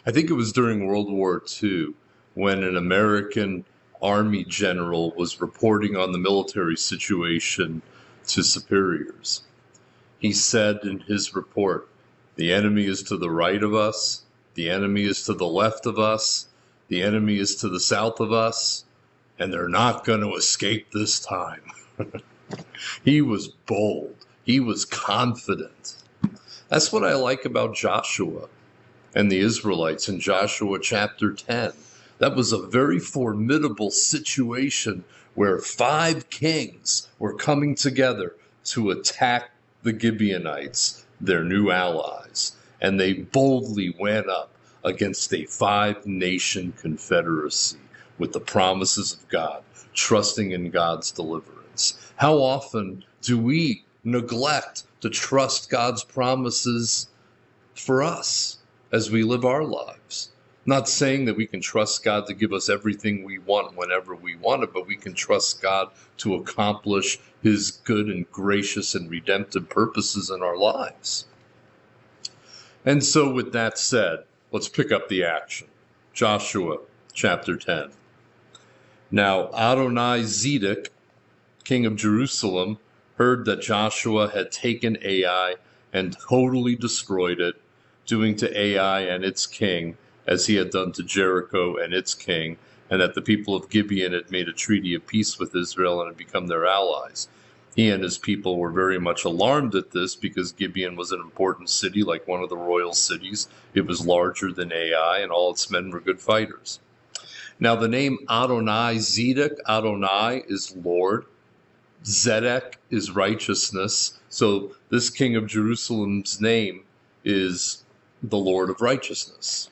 I think it was during World War II when an American Army general was reporting on the military situation to superiors. He said in his report, the enemy is to the right of us, the enemy is to the left of us, the enemy is to the south of us, and they're not going to escape this time. He was bold. He was confident. That's what I like about Joshua and the Israelites in Joshua chapter 10. That was a very formidable situation where 5 kings were coming together to attack the Gibeonites, their new allies. And they boldly went up against a 5-nation confederacy with the promises of God, trusting in God's deliverance. How often do we neglect to trust God's promises for us as we live our lives? Not saying that we can trust God to give us everything we want whenever we want it, but we can trust God to accomplish his good and gracious and redemptive purposes in our lives. And so with that said, let's pick up the action. Joshua chapter 10. Now Adoni-Zedek, king of Jerusalem, heard that Joshua had taken Ai and totally destroyed it, doing to Ai and its king as he had done to Jericho and its king, and that the people of Gibeon had made a treaty of peace with Israel and had become their allies. He and his people were very much alarmed at this because Gibeon was an important city, like one of the royal cities. It was larger than Ai, and all its men were good fighters. Now the name Adoni-Zedek, Adonai is Lord, Zedek is righteousness. So this king of Jerusalem's name is the Lord of righteousness.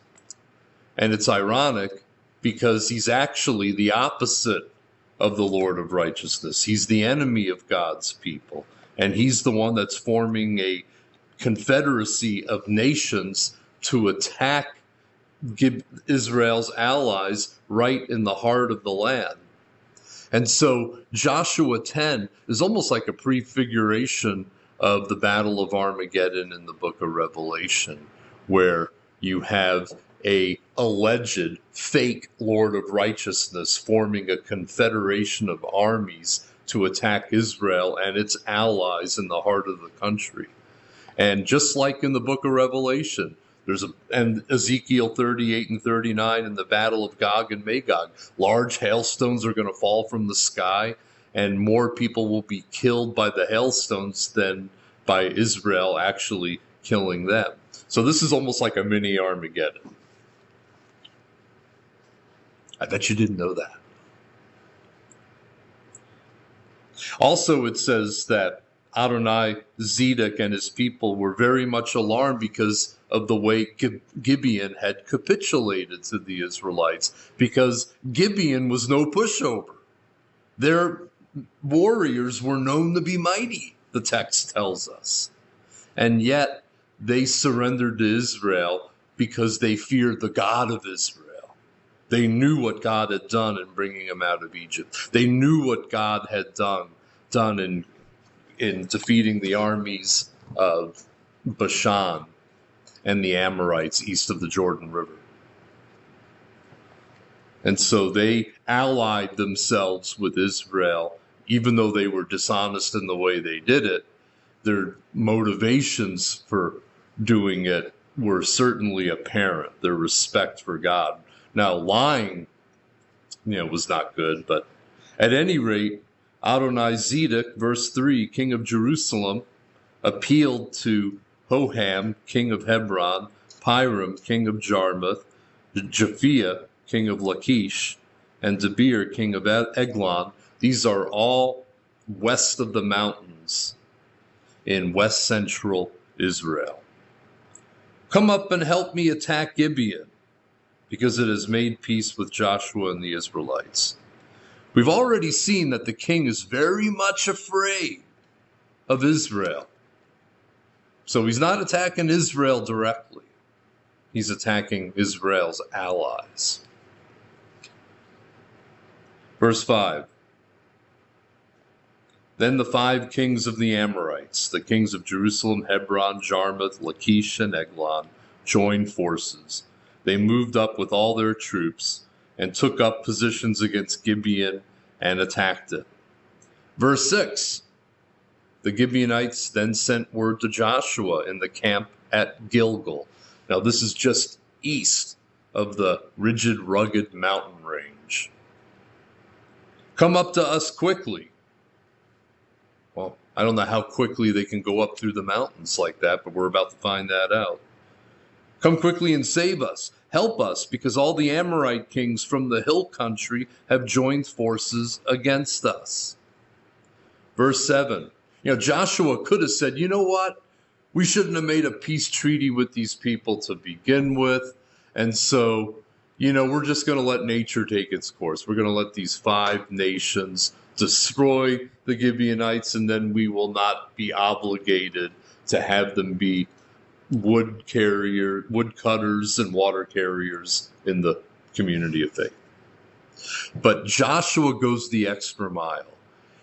And it's ironic because he's actually the opposite of the Lord of righteousness. He's the enemy of God's people. And he's the one that's forming a confederacy of nations to attack Israel's allies right in the heart of the land. And so Joshua 10 is almost like a prefiguration of the Battle of Armageddon in the book of Revelation, where you have a alleged fake Lord of righteousness forming a confederation of armies to attack Israel and its allies in the heart of the country. And just like in the book of Revelation, and Ezekiel 38 and 39 in the battle of Gog and Magog, large hailstones are going to fall from the sky, and more people will be killed by the hailstones than by Israel actually killing them. So this is almost like a mini Armageddon. I bet you didn't know that. Also, it says that Adoni-Zedek and his people were very much alarmed because of the way Gibeon had capitulated to the Israelites, because Gibeon was no pushover. Their warriors were known to be mighty, the text tells us. And yet they surrendered to Israel because they feared the God of Israel. They knew what God had done in bringing them out of Egypt. They knew what God had done in defeating the armies of Bashan and the Amorites east of the Jordan River. And so they allied themselves with Israel, even though they were dishonest in the way they did it. Their motivations for doing it were certainly apparent, their respect for God. Now, lying, was not good, but at any rate, Adoni-Zedek, verse 3, king of Jerusalem, appealed to Hoham, king of Hebron, Piram, king of Jarmuth, Japhia, king of Lachish, and Debir, king of Eglon. These are all west of the mountains in west central Israel. Come up and help me attack Gibeon, because it has made peace with Joshua and the Israelites. We've already seen that the king is very much afraid of Israel. So he's not attacking Israel directly. He's attacking Israel's allies. Verse 5. Then the 5 kings of the Amorites, the kings of Jerusalem, Hebron, Jarmuth, Lachish, and Eglon, joined forces. they moved up with all their troops and took up positions against Gibeon and attacked it. Verse 6, the Gibeonites then sent word to Joshua in the camp at Gilgal. Now this is just east of the rigid, rugged mountain range. Come up to us quickly. Well, I don't know how quickly they can go up through the mountains like that, but we're about to find that out. Come quickly and save us. Help us, because all the Amorite kings from the hill country have joined forces against us. Verse 7. Joshua could have said, you know what? We shouldn't have made a peace treaty with these people to begin with. And so, we're just going to let nature take its course. We're going to let these 5 nations destroy the Gibeonites, and then we will not be obligated to have them be wood cutters and water carriers in the community of faith. But Joshua goes the extra mile.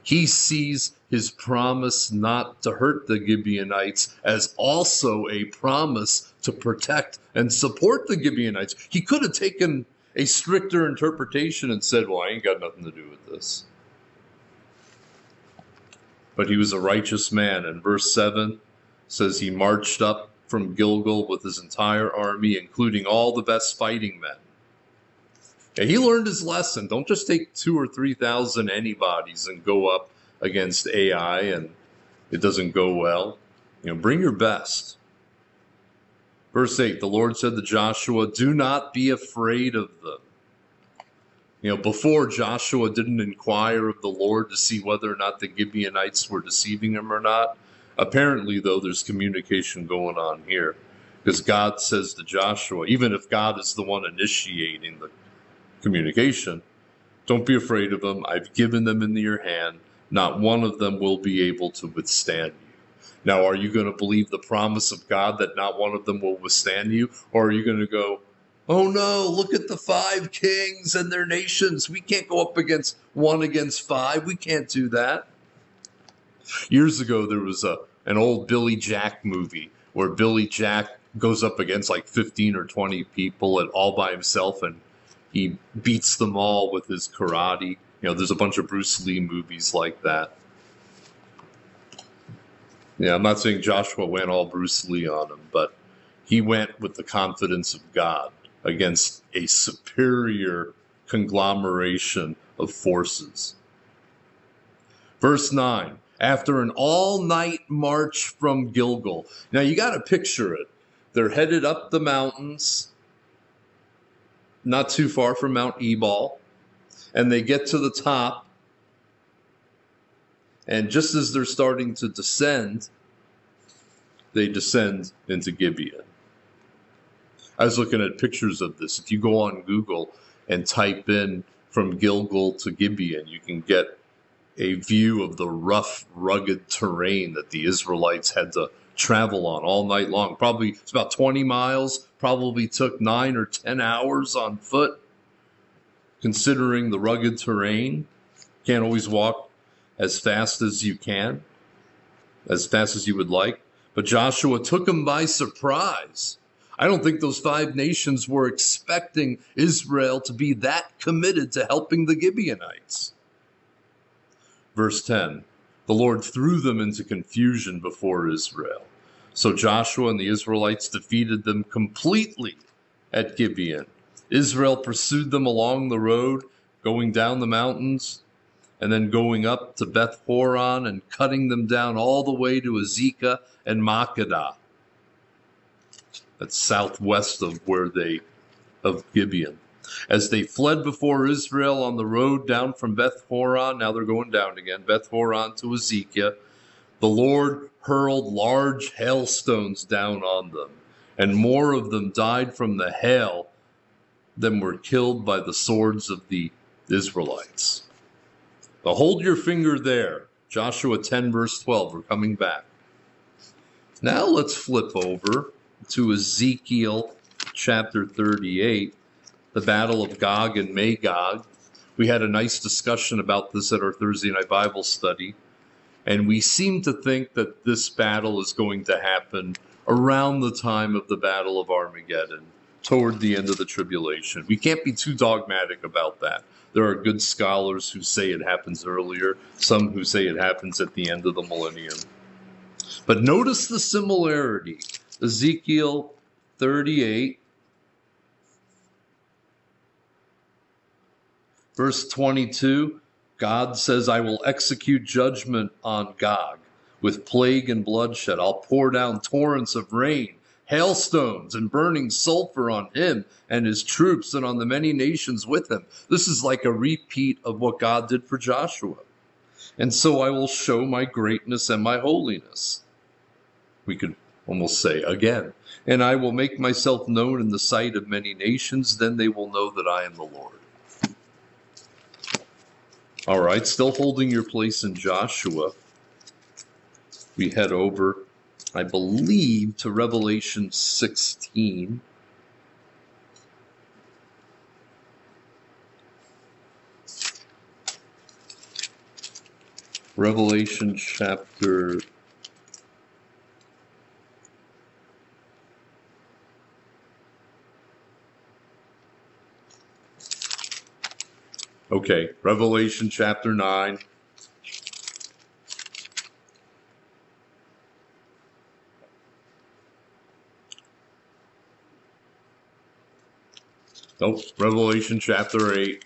He sees his promise not to hurt the Gibeonites as also a promise to protect and support the Gibeonites. He could have taken a stricter interpretation and said, well, I ain't got nothing to do with this. But he was a righteous man. And verse 7 says he marched up from Gilgal with his entire army, including all the best fighting men. And he learned his lesson. Don't just take 2,000 or 3,000 antibodies and go up against AI and it doesn't go well. Bring your best. Verse 8, the Lord said to Joshua, do not be afraid of them. Before, Joshua didn't inquire of the Lord to see whether or not the Gibeonites were deceiving him or not. Apparently, though, there's communication going on here, because God says to Joshua, even if God is the one initiating the communication, don't be afraid of them. I've given them into your hand. Not one of them will be able to withstand you. Now, are you going to believe the promise of God that not one of them will withstand you? Or are you going to go, oh no, look at the 5 kings and their nations. We can't go up against 5. We can't do that. Years ago, there was an old Billy Jack movie where Billy Jack goes up against like 15 or 20 people and all by himself, and he beats them all with his karate. There's a bunch of Bruce Lee movies like that. I'm not saying Joshua went all Bruce Lee on him, but he went with the confidence of God against a superior conglomeration of forces. Verse 9, after an all-night march from Gilgal. Now you got to picture it. They're headed up the mountains, not too far from Mount Ebal, and they get to the top, and just as they're starting to descend, they descend into Gibeon. I was looking at pictures of this. If you go on Google and type in from Gilgal to Gibeon, you can get a view of the rough, rugged terrain that the Israelites had to travel on all night long. Probably it's about 20 miles, probably took 9 or 10 hours on foot. Considering the rugged terrain, can't always walk as fast as you can, as fast as you would like. But Joshua took them by surprise. I don't think those 5 nations were expecting Israel to be that committed to helping the Gibeonites. Verse 10, the Lord threw them into confusion before Israel. So Joshua and the Israelites defeated them completely at Gibeon. Israel pursued them along the road, going down the mountains, and then going up to Beth Horon and cutting them down all the way to Azekah and Makkedah. That's southwest of Gibeon. As they fled before Israel on the road down from Beth Horon, now they're going down again, Beth Horon to Azekah, the Lord hurled large hailstones down on them, and more of them died from the hail than were killed by the swords of the Israelites. Now hold your finger there. Joshua 10 verse 12, we're coming back. Now let's flip over to Ezekiel chapter 38, the battle of Gog and Magog. We had a nice discussion about this at our Thursday night Bible study, and we seem to think that this battle is going to happen around the time of the Battle of Armageddon, toward the end of the tribulation. We can't be too dogmatic about that. There are good scholars who say it happens earlier, some who say it happens at the end of the millennium. But notice the similarity. Ezekiel 38, verse 22, God says, I will execute judgment on Gog with plague and bloodshed. I'll pour down torrents of rain, hailstones, and burning sulfur on him and his troops and on the many nations with him. This is like a repeat of what God did for Joshua. And so I will show my greatness and my holiness. We could almost say again. And I will make myself known in the sight of many nations. Then they will know that I am the Lord. All right, still holding your place in Joshua, we head over, I believe, to Revelation 16. Revelation chapter 9. Nope, Revelation chapter 8,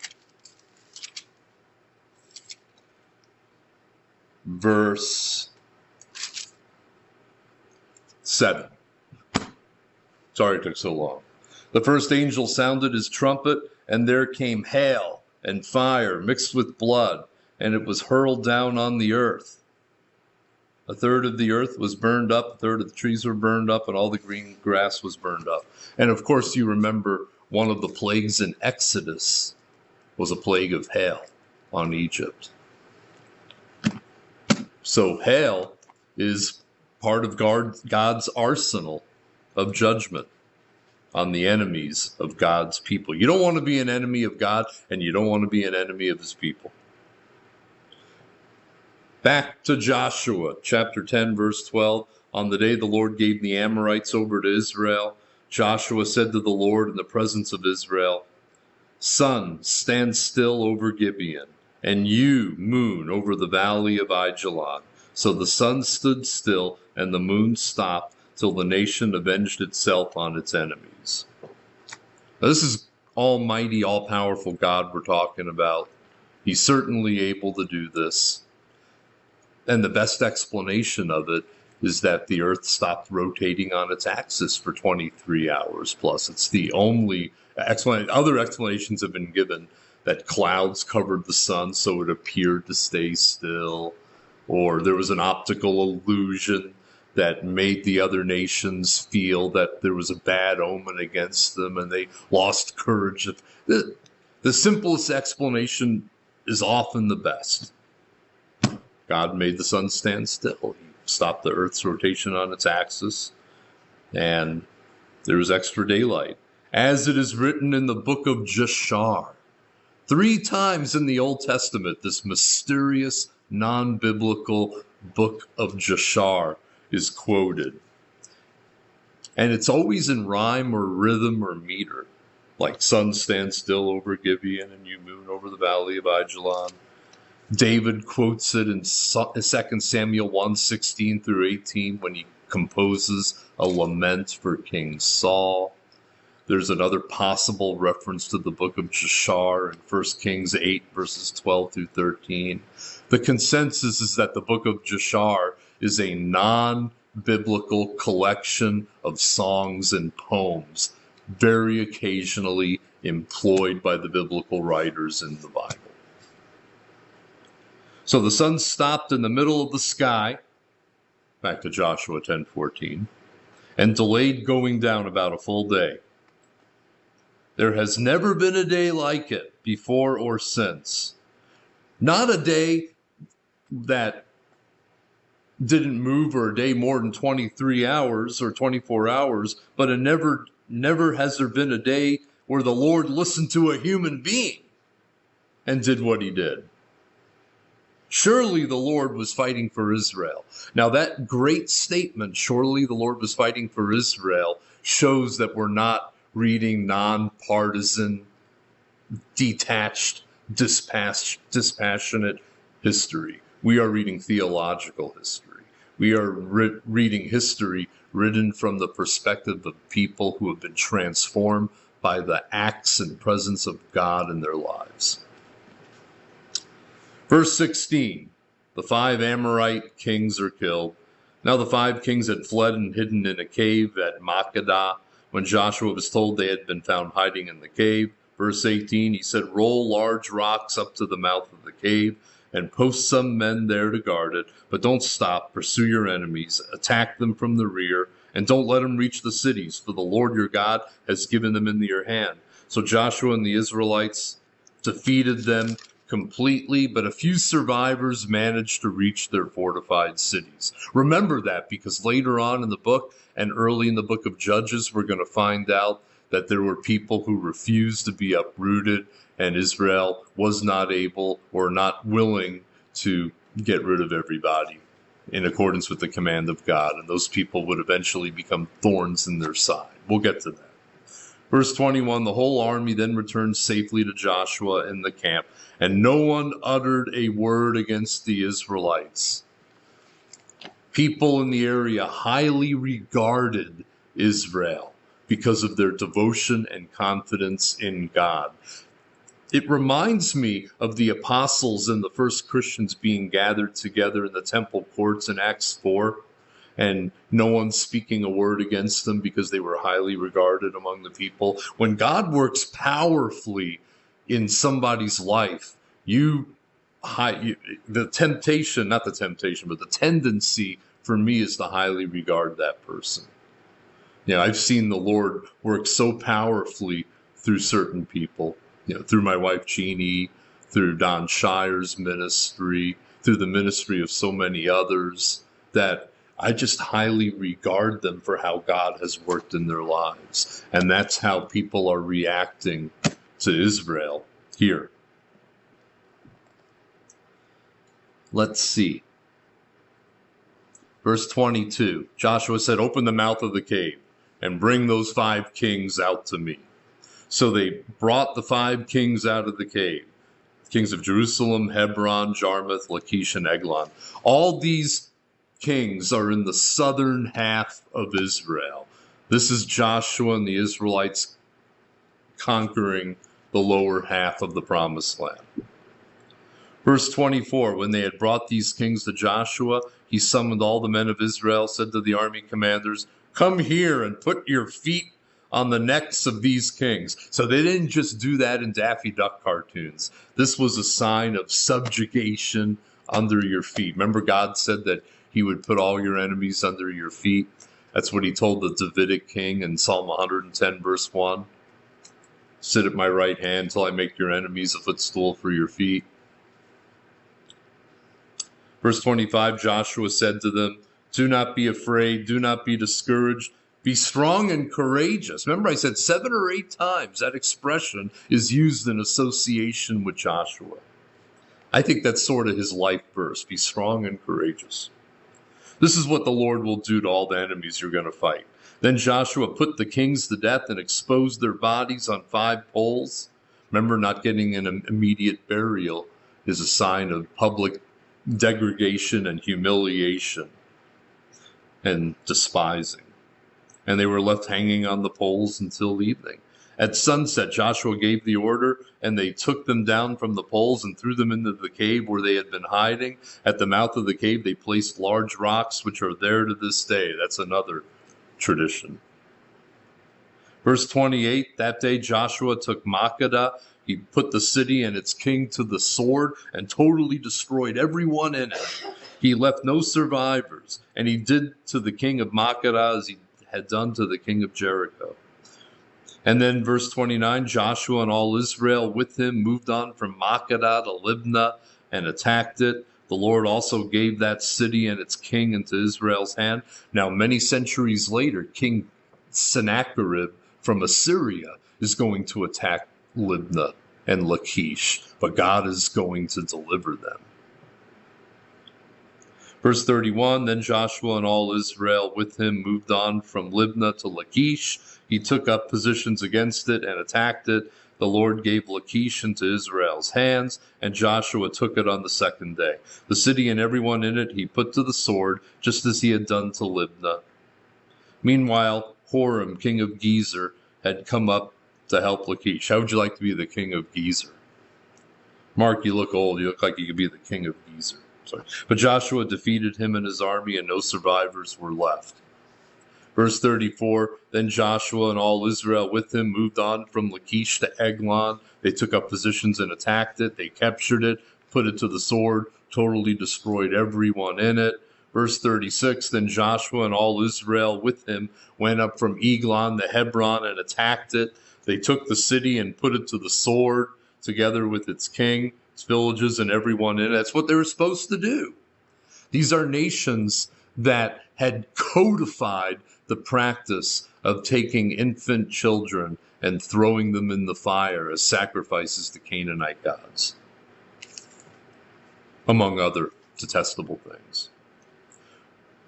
verse 7. Sorry it took so long. The first angel sounded his trumpet, and there came hail and fire mixed with blood, and it was hurled down on the earth. A third of the earth was burned up, a third of the trees were burned up, and all the green grass was burned up. And of course, you remember one of the plagues in Exodus was a plague of hail on Egypt. So hail is part of God's arsenal of judgment on the enemies of God's people. You don't want to be an enemy of God, and you don't want to be an enemy of his people. Back to Joshua, chapter 10, verse 12. On the day the Lord gave the Amorites over to Israel, Joshua said to the Lord in the presence of Israel, Sun, stand still over Gibeon, and you, moon, over the valley of Ajalon. So the sun stood still, and the moon stopped, till the nation avenged itself on its enemies. Now, this is almighty, all-powerful God we're talking about. He's certainly able to do this. And the best explanation of it is that the earth stopped rotating on its axis for 23 hours plus. It's the only explanation. Other explanations have been given that clouds covered the sun so it appeared to stay still, or there was an optical illusion that made the other nations feel that there was a bad omen against them and they lost courage. The simplest explanation is often the best. God made the sun stand still. He stopped the earth's rotation on its axis, and there was extra daylight. As it is written in the book of Jashar, 3 times in the Old Testament, this mysterious, non-biblical book of Jashar is quoted. And it's always in rhyme or rhythm or meter, like sun stand still over Gibeon and you moon over the valley of Ajalon. David quotes it in 2 Samuel 1:16 through 18 when he composes a lament for King Saul. There's another possible reference to the book of Jashar in 1 Kings 8, verses 12 through 13. The consensus is that the book of Jashar is a non-biblical collection of songs and poems, very occasionally employed by the biblical writers in the Bible. So the sun stopped in the middle of the sky, back to Joshua 10:14, and delayed going down about a full day. There has never been a day like it before or since. Not a day that didn't move, or a day more than 23 hours or 24 hours, but never has there been a day where the Lord listened to a human being and did what he did. Surely the Lord was fighting for Israel. Now that great statement, surely the Lord was fighting for Israel, shows that we're not reading nonpartisan, detached, dispassionate history. We are reading theological history. We are reading history written from the perspective of people who have been transformed by the acts and presence of God in their lives. Verse 16, the 5 Amorite kings are killed. Now the 5 kings had fled and hidden in a cave at Magog. When Joshua was told they had been found hiding in the cave, verse 18, he said, roll large rocks up to the mouth of the cave and post some men there to guard it, but don't stop, pursue your enemies, attack them from the rear, and don't let them reach the cities, for the Lord your God has given them into your hand. So Joshua and the Israelites defeated them completely, but a few survivors managed to reach their fortified cities. Remember that, because later on in the book and early in the book of Judges, we're going to find out that there were people who refused to be uprooted, and Israel was not able or not willing to get rid of everybody in accordance with the command of God, and those people would eventually become thorns in their side. We'll get to that. Verse 21, the whole army then returned safely to Joshua in the camp, and no one uttered a word against the Israelites. People in the area highly regarded Israel because of their devotion and confidence in God. It reminds me of the apostles and the first Christians being gathered together in the temple courts in Acts 4, and no one speaking a word against them because they were highly regarded among the people. When God works powerfully in somebody's life, the tendency for me is to highly regard that person. I've seen the Lord work so powerfully through certain people, through my wife Jeannie, through Don Shire's ministry, through the ministry of so many others, that I just highly regard them for how God has worked in their lives. And that's how people are reacting to Israel here. Let's see. Verse 22, Joshua said, open the mouth of the cave and bring those 5 kings out to me. So they brought the 5 kings out of the cave, kings of Jerusalem, Hebron, Jarmuth, Lachish, and Eglon. All these kings are in the southern half of Israel. This is Joshua and the Israelites conquering the lower half of the promised land. Verse 24, when they had brought these kings to Joshua, he summoned all the men of Israel, said to the army commanders, come here and put your feet on the necks of these kings. So they didn't just do that in Daffy Duck cartoons. This was a sign of subjugation under your feet. Remember, God said that he would put all your enemies under your feet. That's what he told the Davidic king in Psalm 110, verse 1. Sit at my right hand until I make your enemies a footstool for your feet. Verse 25, Joshua said to them, do not be afraid, do not be discouraged, be strong and courageous. Remember, I said 7 or 8 times that expression is used in association with Joshua. I think that's sort of his life verse, be strong and courageous. This is what the Lord will do to all the enemies you're going to fight. Then Joshua put the kings to death and exposed their bodies on 5 poles. Remember, not getting an immediate burial is a sign of public degradation and humiliation and despising. And they were left hanging on the poles until evening. At sunset, Joshua gave the order, and they took them down from the poles and threw them into the cave where they had been hiding. At the mouth of the cave, they placed large rocks, which are there to this day. That's another tradition. Verse 28, that day Joshua took Magog. He put the city and its king to the sword and totally destroyed everyone in it. He left no survivors, and he did to the king of Magog as he had done to the king of Jericho. And then verse 29, Joshua and all Israel with him moved on from Magog to Libnah and attacked it. The Lord also gave that city and its king into Israel's hand. Now, many centuries later, King Sennacherib from Assyria is going to attack Libnah and Lachish, but God is going to deliver them. Verse 31, then Joshua and all Israel with him moved on from Libnah to Lachish. He took up positions against it and attacked it. The Lord gave Lachish into Israel's hands, and Joshua took it on the second day. The city and everyone in it he put to the sword, just as he had done to Libnah. Meanwhile, Horam, king of Gezer, had come up to help Lachish. How would you like to be the king of Gezer? Marc, you look old. You look like you could be the king of Gezer. Sorry. But Joshua defeated him and his army, and no survivors were left. Verse 34, then Joshua and all Israel with him moved on from Lachish to Eglon. They took up positions and attacked it. They captured it, put it to the sword, totally destroyed everyone in it. Verse 36, then Joshua and all Israel with him went up from Eglon to Hebron and attacked it. They took the city and put it to the sword, together with its king, its villages, and everyone in it. That's what they were supposed to do. These are nations that had codified the practice of taking infant children and throwing them in the fire as sacrifices to Canaanite gods, among other detestable things.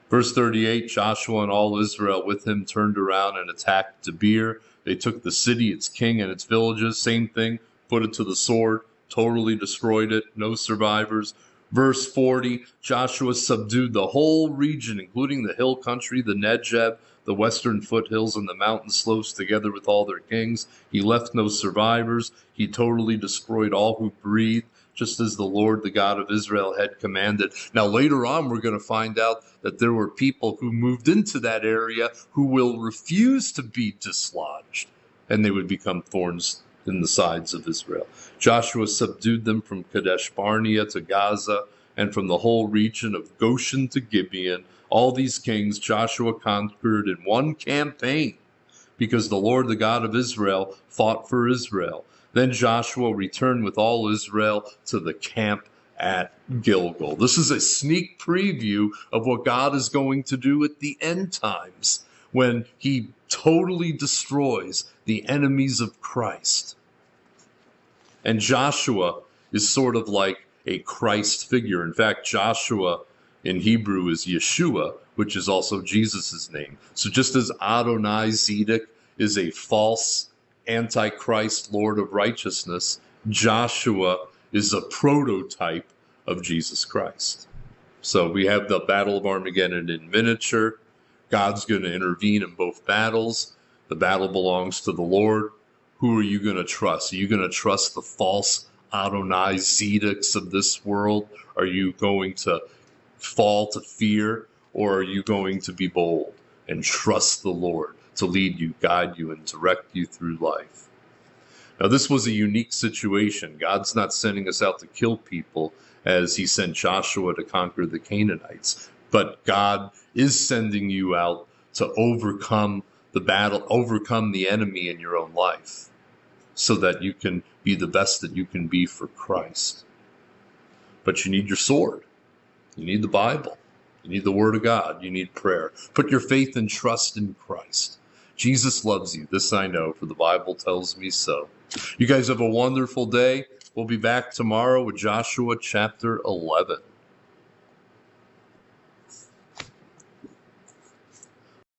Verse 38, Joshua and all Israel with him turned around and attacked Debir. They took the city, its king, and its villages. Same thing, put it to the sword, totally destroyed it, no survivors. Verse 40, Joshua subdued the whole region, including the hill country, the Negeb, the western foothills, and the mountain slopes, together with all their kings. He left no survivors. He totally destroyed all who breathed, just as the Lord, the God of Israel, had commanded. Now, later on, we're going to find out that there were people who moved into that area who will refuse to be dislodged, and they would become thorns in the sides of Israel. Joshua subdued them from Kadesh Barnea to Gaza, and from the whole region of Goshen to Gibeon. All these kings Joshua conquered in one campaign, because the Lord, the God of Israel, fought for Israel. Then Joshua returned with all Israel to the camp at Gilgal. This is a sneak preview of what God is going to do at the end times, when he totally destroys the enemies of Christ. And Joshua is sort of like a Christ figure. In fact, Joshua in Hebrew is Yeshua, which is also Jesus' name. So just as Adonai Zedek is a false Antichrist Lord of righteousness, Joshua is a prototype of Jesus Christ. So we have the Battle of Armageddon in miniature. God's going to intervene in both battles. The battle belongs to the Lord. Who are you going to trust? Are you going to trust the false Adonai Zedeks of this world? Are you going to fall to fear? Or are you going to be bold and trust the Lord to lead you, guide you, and direct you through life? Now, this was a unique situation. God's not sending us out to kill people as he sent Joshua to conquer the Canaanites. But God is sending you out to overcome the battle, overcome the enemy in your own life, so that you can be the best that you can be for Christ. But you need your sword. You need the Bible. You need the Word of God. You need prayer. Put your faith and trust in Christ. Jesus loves you. This I know, for the Bible tells me so. You guys have a wonderful day. We'll be back tomorrow with Joshua chapter 11.